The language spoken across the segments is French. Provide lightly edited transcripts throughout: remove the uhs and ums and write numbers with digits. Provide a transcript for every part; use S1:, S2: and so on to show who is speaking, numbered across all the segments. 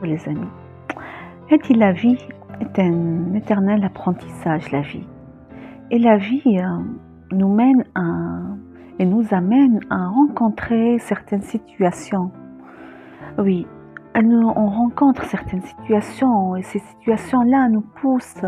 S1: les amis. Elle dit la vie est un éternel apprentissage, la vie. Et la vie nous mène et nous amène à rencontrer certaines situations. Oui, on rencontre certaines situations et ces situations-là nous poussent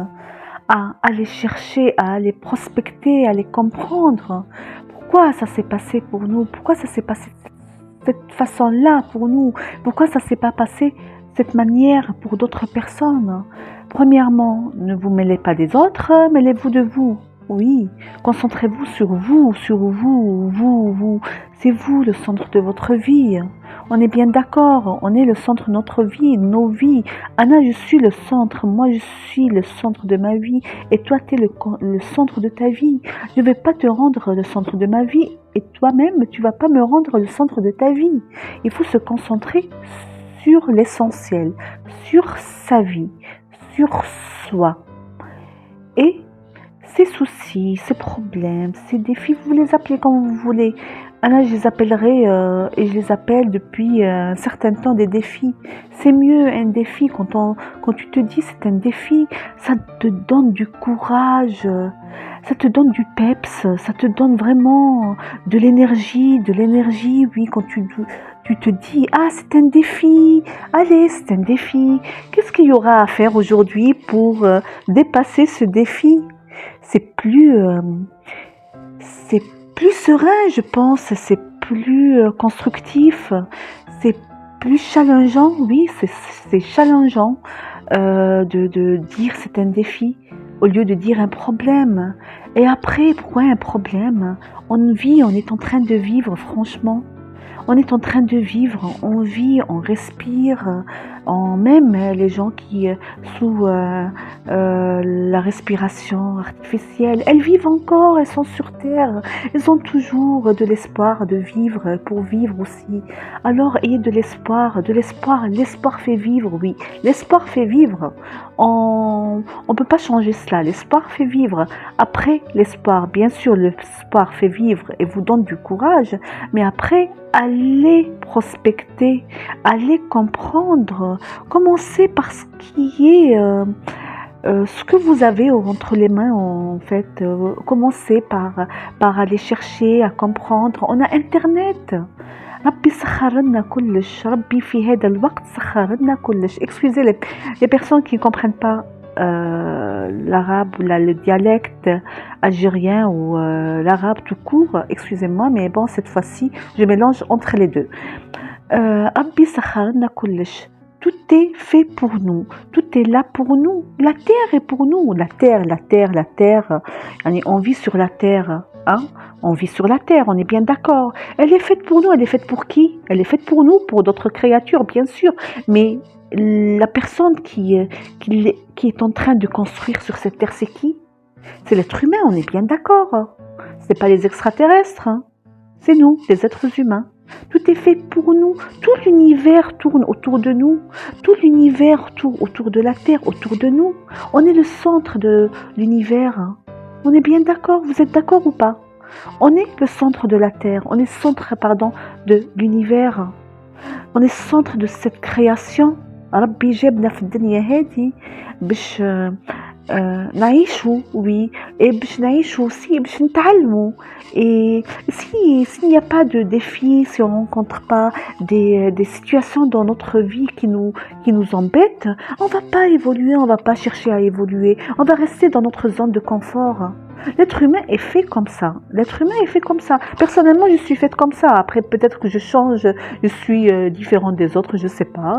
S1: à aller chercher, à aller prospecter, à les comprendre. Pourquoi ça s'est passé pour nous? Pourquoi ça s'est passé de cette façon-là pour nous? Pourquoi ça ne s'est pas passé de cette manière pour d'autres personnes? Premièrement, ne vous mêlez pas des autres, mêlez-vous de vous. Oui, concentrez-vous sur vous, vous. C'est vous le centre de votre vie. On est bien d'accord, on est le centre de notre vie, nos vies. Anna, je suis le centre, moi je suis le centre de ma vie et toi tu es le centre de ta vie. Je ne vais pas te rendre le centre de ma vie et toi-même tu ne vas pas me rendre le centre de ta vie. Il faut se concentrer sur l'essentiel, sur sa vie, sur soi. Et ces soucis, ces problèmes, ces défis, vous les appelez comme vous voulez. Là, je les appellerai et je les appelle depuis un certain temps des défis. C'est mieux un défi quand tu te dis c'est un défi, ça te donne du courage, ça te donne du peps, ça te donne vraiment de l'énergie, oui, quand tu te dis ah c'est un défi, allez c'est un défi, qu'est-ce qu'il y aura à faire aujourd'hui pour dépasser ce défi? C'est plus serein, je pense, c'est plus constructif, c'est plus challengeant, oui, c'est challengeant de dire c'est un défi au lieu de dire un problème. Et après, pourquoi un problème? On vit, on est en train de vivre, franchement. On est en train de vivre, on vit, on respire, même les gens qui sous la respiration artificielle, elles vivent encore, elles sont sur terre, elles ont toujours de l'espoir de vivre, pour vivre aussi. Alors ayez de l'espoir, l'espoir fait vivre, oui, l'espoir fait vivre. On peut pas changer cela, l'espoir fait vivre. Après l'espoir, bien sûr, l'espoir fait vivre et vous donne du courage, mais après, allez prospecter, allez comprendre, commencez par ce qui est ce que vous avez entre les mains en fait. Commencez par aller chercher à comprendre. On a internet. ربي سخر لنا كلش ربي في هذا الوقت سخر لنا كلش. Excusez les personnes qui ne comprennent pas l'arabe ou le dialecte algérien ou l'arabe tout court, excusez-moi, mais bon, cette fois-ci, je mélange entre les deux. ربي سخر لنا كلش. Tout est fait pour nous, tout est là pour nous. La terre est pour nous, la terre. On vit sur la terre, hein? On vit sur la terre, on est bien d'accord. Elle est faite pour nous, elle est faite pour qui? Elle est faite pour nous, pour d'autres créatures, bien sûr. Mais la personne qui est en train de construire sur cette terre, c'est qui? C'est l'être humain, on est bien d'accord. C'est pas les extraterrestres, hein? C'est nous, les êtres humains. Tout est fait pour nous. Tout l'univers tourne autour de nous. Tout l'univers tourne autour de la Terre, autour de nous. On est le centre de l'univers. On est bien d'accord? Vous êtes d'accord ou pas? On est le centre de la Terre. On est centre, de l'univers. On est centre de cette création. ربي جابنا في الدنيا هذه باش نعيشوا oui et باش نعيشوا aussi باش نتعلموا et s'il n'y a pas de défis, si on rencontre pas des situations dans notre vie qui nous embêtent, on va pas évoluer, on va pas chercher à évoluer, on va rester dans notre zone de confort. L'être humain est fait comme ça. Personnellement, je suis faite comme ça. Après, peut-être que je change, je suis différente des autres, je sais pas.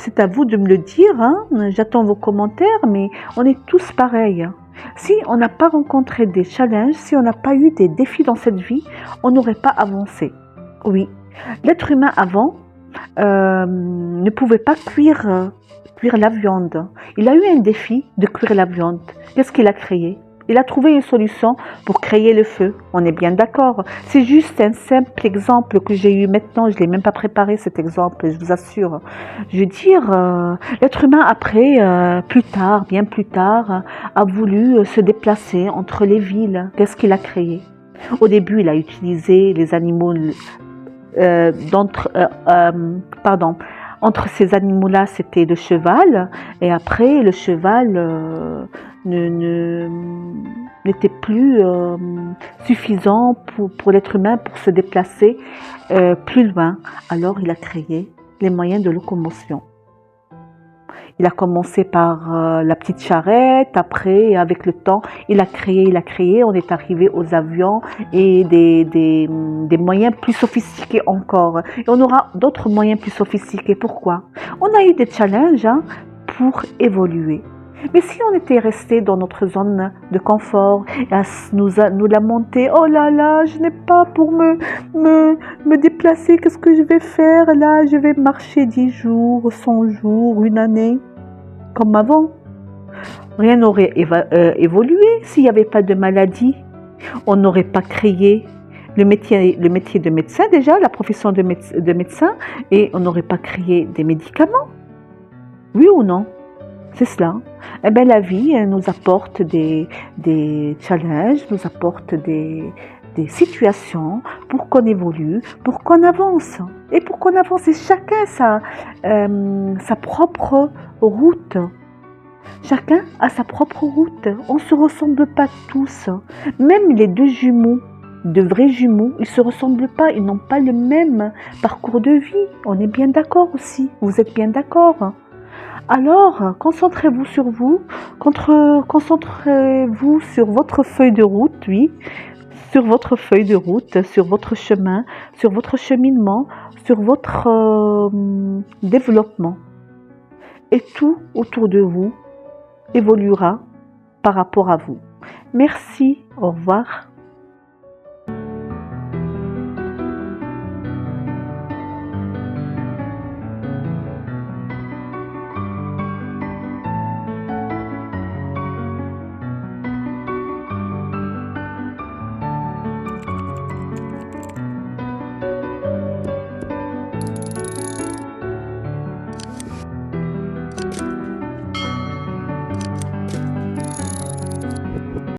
S1: C'est à vous de me le dire, hein. J'attends vos commentaires, mais on est tous pareils. Si on n'a pas rencontré des challenges, si on n'a pas eu des défis dans cette vie, on n'aurait pas avancé. Oui, l'être humain avant ne pouvait pas cuire la viande. Il a eu un défi de cuire la viande. Qu'est-ce qu'il a créé? Il a trouvé une solution pour créer le feu. On est bien d'accord. C'est juste un simple exemple que j'ai eu maintenant. Je ne l'ai même pas préparé cet exemple, je vous assure. Je veux dire, l'être humain après, bien plus tard, a voulu se déplacer entre les villes. Qu'est-ce qu'il a créé? Au début, il a utilisé les animaux Entre ces animaux-là, c'était le cheval, et après, le cheval n'était plus suffisant pour l'être humain pour se déplacer plus loin. Alors, il a créé les moyens de locomotion. Il a commencé par la petite charrette, après, avec le temps, il a créé, on est arrivé aux avions et des moyens plus sophistiqués encore. Et on aura d'autres moyens plus sophistiqués. Pourquoi? On a eu des challenges pour évoluer. Mais si on était resté dans notre zone de confort, et à nous lamenter, oh là là, je n'ai pas pour me déplacer, qu'est-ce que je vais faire là? Je vais marcher 10 jours, 100 jours, une année, comme avant. Rien n'aurait évolué s'il n'y avait pas de maladie. On n'aurait pas créé le métier de médecin déjà, la profession de médecin, et on n'aurait pas créé des médicaments. Oui ou non? C'est cela. Eh bien, la vie, elle nous apporte des challenges, nous apporte des situations pour qu'on évolue, pour qu'on avance. Et pour qu'on avance, et chacun sa propre route. Chacun a sa propre route. On ne se ressemble pas tous. Même les deux jumeaux, de vrais jumeaux, ils ne se ressemblent pas. Ils n'ont pas le même parcours de vie. On est bien d'accord aussi. Vous êtes bien d'accord? Alors, concentrez-vous sur vous, concentrez-vous sur votre feuille de route, oui, sur votre feuille de route, sur votre chemin, sur votre cheminement, sur votre développement. Et tout autour de vous évoluera par rapport à vous. Merci, au revoir.